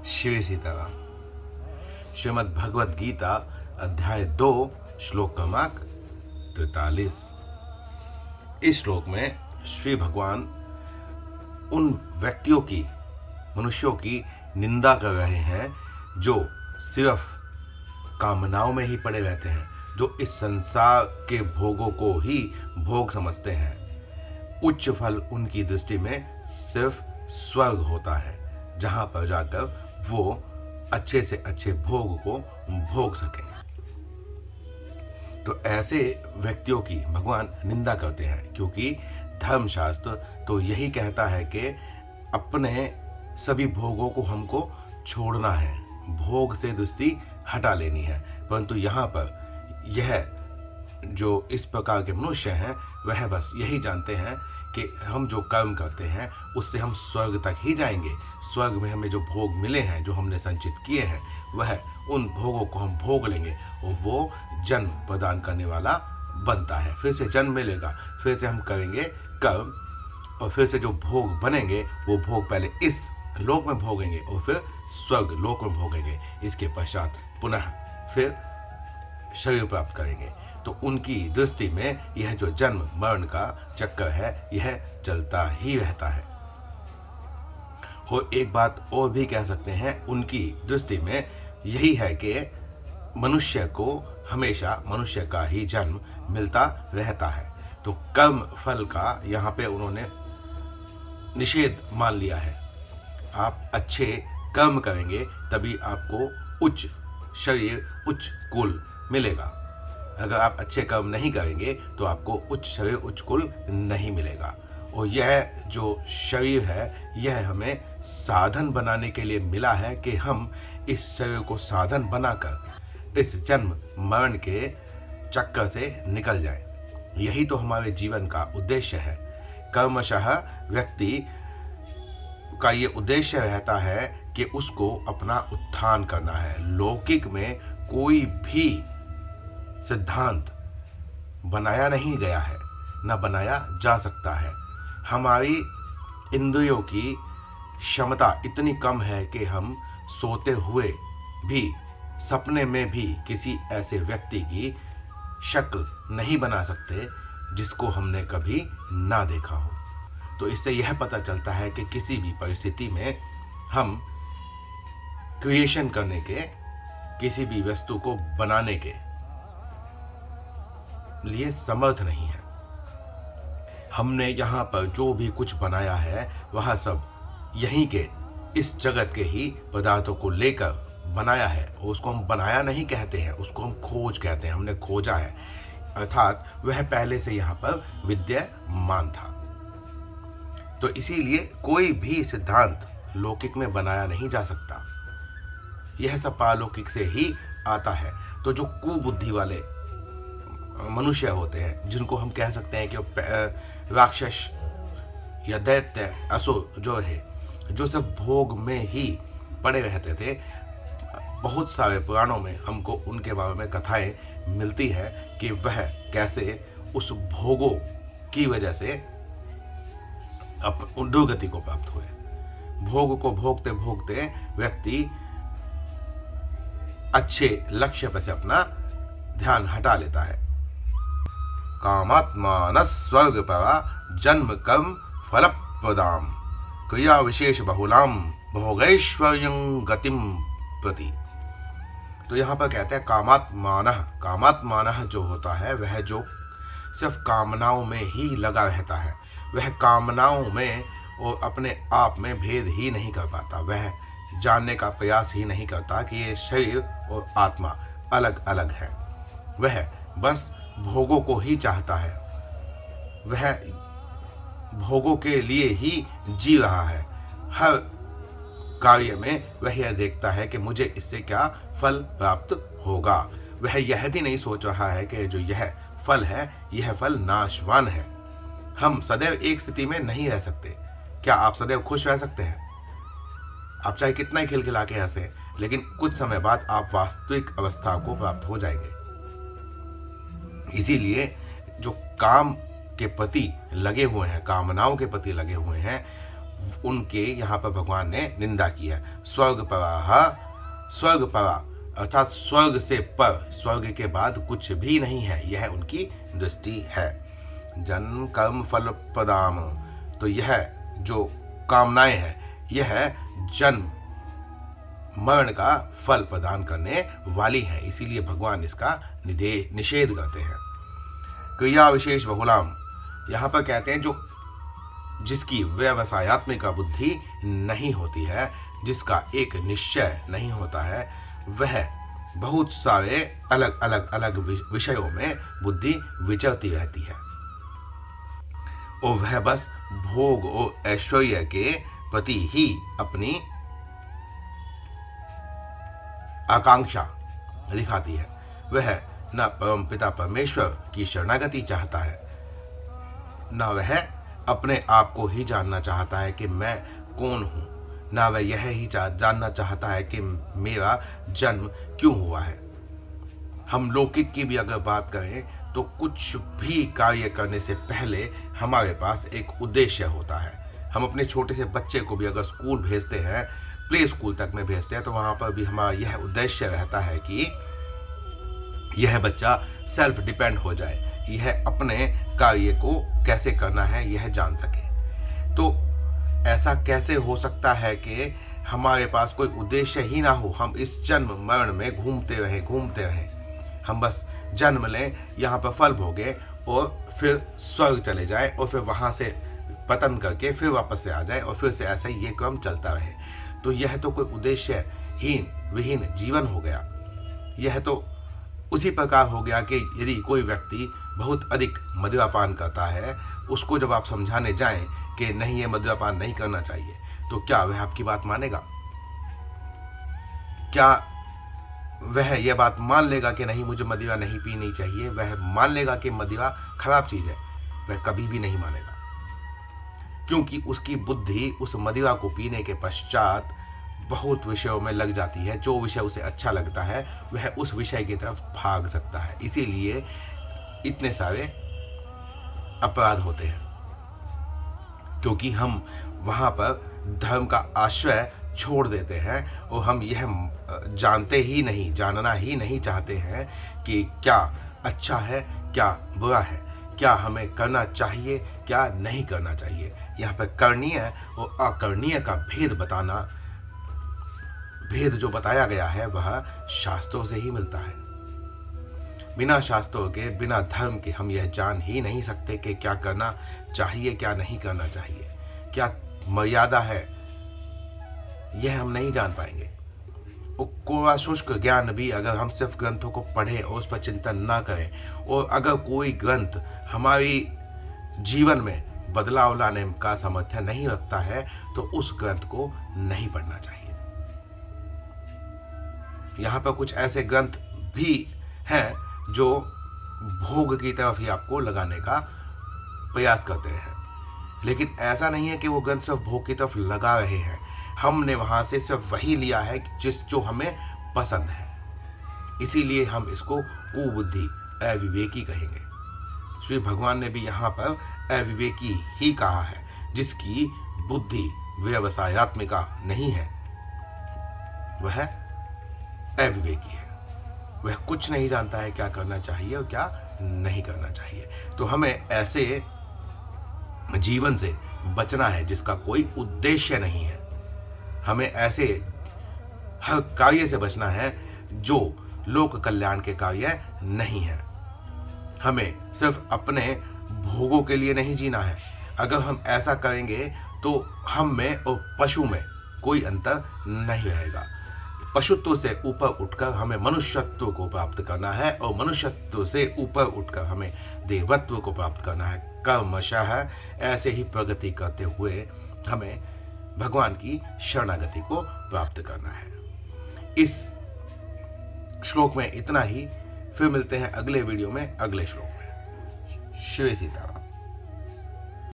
शिव सीताराम। श्रीमद् भगवद गीता अध्याय 2 श्लोक क्रमांक 43। इस श्लोक में श्री भगवान उन व्यक्तियों की, मनुष्यों की निंदा कर रहे हैं जो सिर्फ कामनाओं में ही पड़े रहते हैं, जो इस संसार के भोगों को ही भोग समझते हैं। उच्च फल उनकी दृष्टि में सिर्फ स्वर्ग होता है, जहां पर जाकर वो अच्छे से अच्छे भोग को भोग सकें। तो ऐसे व्यक्तियों की भगवान निंदा करते हैं, क्योंकि धर्मशास्त्र तो यही कहता है कि अपने सभी भोगों को हमको छोड़ना है, भोग से दृष्टि हटा लेनी है। परंतु यहाँ पर यह जो इस प्रकार के मनुष्य हैं वह बस यही जानते हैं कि हम जो कर्म करते हैं उससे हम स्वर्ग तक ही जाएंगे। स्वर्ग में हमें जो भोग मिले हैं, जो हमने संचित किए हैं, वह उन भोगों को हम भोग लेंगे और वो जन्म प्रदान करने वाला बनता है। फिर से जन्म मिलेगा, फिर से हम करेंगे कर्म और फिर से जो भोग बनेंगे वो भोग पहले इस लोक में भोगेंगे और फिर स्वर्ग लोक में भोगेंगे। इसके पश्चात पुनः फिर शरीर प्राप्त करेंगे। तो उनकी दृष्टि में यह जो जन्म मरण का चक्कर है यह चलता ही रहता है। और एक बात और भी कह सकते हैं, उनकी दृष्टि में यही है कि मनुष्य को हमेशा मनुष्य का ही जन्म मिलता रहता है। तो कर्म फल का यहाँ पे उन्होंने निषेध मान लिया है। आप अच्छे कर्म करेंगे तभी आपको उच्च शरीर, उच्च कुल मिलेगा। अगर आप अच्छे कर्म नहीं करेंगे तो आपको उच्च शरीर, उच्च कुल नहीं मिलेगा। और यह जो शरीर है यह हमें साधन बनाने के लिए मिला है कि हम इस शरीर को साधन बनाकर इस जन्म मरण के चक्कर से निकल जाएं। यही तो हमारे जीवन का उद्देश्य है। कर्मशः व्यक्ति का ये उद्देश्य रहता है कि उसको अपना उत्थान करना है। लौकिक में कोई भी सिद्धांत बनाया नहीं गया है, न बनाया जा सकता है। हमारी इंद्रियों की क्षमता इतनी कम है कि हम सोते हुए भी, सपने में भी किसी ऐसे व्यक्ति की शक्ल नहीं बना सकते जिसको हमने कभी ना देखा हो। तो इससे यह पता चलता है कि किसी भी परिस्थिति में हम क्रिएशन करने के, किसी भी वस्तु को बनाने के लिए समर्थ नहीं है। हमने यहाँ पर जो भी कुछ बनाया है वह सब यहीं के, इस जगत के ही पदार्थों को लेकर बनाया है। और उसको हम बनाया नहीं कहते हैं, उसको हम खोज कहते हैं। हमने खोजा है, अर्थात वह पहले से यहाँ पर विद्यमान था। तो इसीलिए कोई भी सिद्धांत लौकिक में बनाया नहीं जा सकता, यह सब पारलौकिक से ही आता है। तो जो कुबुद्धि वाले मनुष्य होते हैं, जिनको हम कह सकते हैं कि राक्षस या दैत्य, असुर जो है, जो सब भोग में ही पड़े रहते थे, बहुत सारे पुराणों में हमको उनके बारे में कथाएं मिलती है कि वह कैसे उस भोगों की वजह से दुर्गति को प्राप्त हुए। भोग को भोगते भोगते व्यक्ति अच्छे लक्ष्य पर से अपना ध्यान हटा लेता है। कामात्मान स्वर्ग परा जन्म कर्म फल प्रदाम क्रिया विशेष बहुलाम भोगैश्वर्यं गतिम प्रति। तो यहाँ पर कहते हैं कामात्मान जो होता है वह जो सिर्फ कामनाओं में ही लगा रहता है, वह कामनाओं में और अपने आप में भेद ही नहीं कर पाता। वह जानने का प्रयास ही नहीं करता कि ये शरीर और आत्मा अलग अलग है। वह बस भोगों को ही चाहता है, वह भोगों के लिए ही जी रहा है। हर कार्य में वह यह देखता है कि मुझे इससे क्या फल प्राप्त होगा। वह यह भी नहीं सोच रहा है कि जो यह फल है यह फल नाशवान है। हम सदैव एक स्थिति में नहीं रह सकते। क्या आप सदैव खुश रह सकते हैं? आप चाहे कितना ही खिलखिला के हंसे, लेकिन कुछ समय बाद आप वास्तविक अवस्था को प्राप्त हो जाएंगे। इसीलिए जो काम के प्रति लगे हुए हैं, कामनाओं के प्रति लगे हुए हैं, उनके यहाँ पर भगवान ने निंदा की है। स्वर्ग पराह, स्वर्ग परा अर्थात स्वर्ग से पर, स्वर्ग के बाद कुछ भी नहीं है, यह उनकी दृष्टि है। जन्म कर्म फल प्रदाम, तो यह जो कामनाएं हैं यह जन्म मरण का फल प्रदान करने वाली है, इसीलिए भगवान इसका निषेध करते हैं। क्रिया विशेष बहुलाम, यहाँ पर कहते हैं जो जिसकी व्यवसायत्मिका बुद्धि नहीं होती है, जिसका एक निश्चय नहीं होता है, वह बहुत सारे अलग अलग विषयों में बुद्धि विचरती रहती है और वह बस भोग और ऐश्वर्य के प्रति ही अपनी आकांक्षा दिखाती है। वह न परम पिता परमेश्वर की शरणागति चाहता है, न वह अपने आप को ही जानना चाहता है कि मैं कौन हूँ, न वह यह ही जानना चाहता है कि मेरा जन्म क्यों हुआ है। हम लौकिक की भी अगर बात करें तो कुछ भी कार्य करने से पहले हमारे पास एक उद्देश्य होता है। हम अपने छोटे से बच्चे को भी अगर स्कूल भेजते हैं, प्ले स्कूल तक में भेजते हैं, तो वहाँ पर भी हमारा यह उद्देश्य रहता है कि यह बच्चा सेल्फ डिपेंड हो जाए, यह अपने कार्य को कैसे करना है यह जान सके। तो ऐसा कैसे हो सकता है कि हमारे पास कोई उद्देश्य ही ना हो, हम इस जन्म मरण में घूमते रहें। हम बस जन्म लें, यहाँ पर फल भोगे और फिर स्वर्ग चले जाए और फिर वहाँ से पतन करके फिर वापस से आ जाए और फिर से ऐसा ये क्रम चलता रहे। तो यह तो कोई उद्देश्यहीन विहीन जीवन हो गया। यह तो उसी प्रकार हो गया कि यदि कोई व्यक्ति बहुत अधिक मदिरापान करता है, उसको जब आप समझाने जाएं कि नहीं ये मदिरापान नहीं करना चाहिए, तो क्या वह आपकी बात मानेगा? क्या वह यह बात मान लेगा कि नहीं मुझे मदिरा नहीं पीनी चाहिए? वह मान लेगा कि मदिरा खराब चीज़ है? वह कभी भी नहीं मानेगा, क्योंकि उसकी बुद्धि उस मदिरा को पीने के पश्चात बहुत विषयों में लग जाती है। जो विषय उसे अच्छा लगता है वह उस विषय की तरफ भाग सकता है। इसीलिए इतने सारे अपराध होते हैं, क्योंकि हम वहाँ पर धर्म का आश्रय छोड़ देते हैं और हम यह जानना ही नहीं चाहते हैं कि क्या अच्छा है, क्या बुरा है, क्या हमें करना चाहिए, क्या नहीं करना चाहिए। यहाँ पर करणीय और अकरणीय का भेद जो बताया गया है वह शास्त्रों से ही मिलता है। बिना शास्त्रों के, बिना धर्म के हम यह जान ही नहीं सकते कि क्या करना चाहिए, क्या नहीं करना चाहिए, क्या मर्यादा है, यह हम नहीं जान पाएंगे। कोरा शुष्क ज्ञान भी अगर हम सिर्फ ग्रंथों को पढ़ें और उस पर चिंतन ना करें, और अगर कोई ग्रंथ हमारी जीवन में बदलाव लाने का सामर्थ्य नहीं रखता है, तो उस ग्रंथ को नहीं पढ़ना चाहिए। यहाँ पर कुछ ऐसे ग्रंथ भी हैं जो भोग की तरफ ही आपको लगाने का प्रयास करते हैं, लेकिन ऐसा नहीं है कि वो ग्रंथ सिर्फ भोग की तरफ लगा रहे हैं। हमने वहाँ से सिर्फ वही लिया है जो हमें पसंद है, इसीलिए हम इसको कुबुद्धि, अविवेकी कहेंगे। श्री भगवान ने भी यहाँ पर अविवेकी ही कहा है, जिसकी बुद्धि व्यवसायत्मिका नहीं है, वह अविवेकी है। वह कुछ नहीं जानता है क्या करना चाहिए और क्या नहीं करना चाहिए। तो हमें ऐसे जीवन से बचना है जिसका कोई उद्देश्य नहीं है। हमें ऐसे हर कार्य से बचना है जो लोक कल्याण के कार्य नहीं है। हमें सिर्फ अपने भोगों के लिए नहीं जीना है। अगर हम ऐसा करेंगे तो हम में और पशु में कोई अंतर नहीं रहेगा। पशुत्व से ऊपर उठकर हमें मनुष्यत्व को प्राप्त करना है और मनुष्यत्व से ऊपर उठकर हमें देवत्व को प्राप्त करना है। कर्मशः ऐसे ही प्रगति करते हुए हमें भगवान की शरणागति को प्राप्त करना है। इस श्लोक में इतना ही। फिर मिलते हैं अगले वीडियो में अगले श्लोक में। श्री सीता।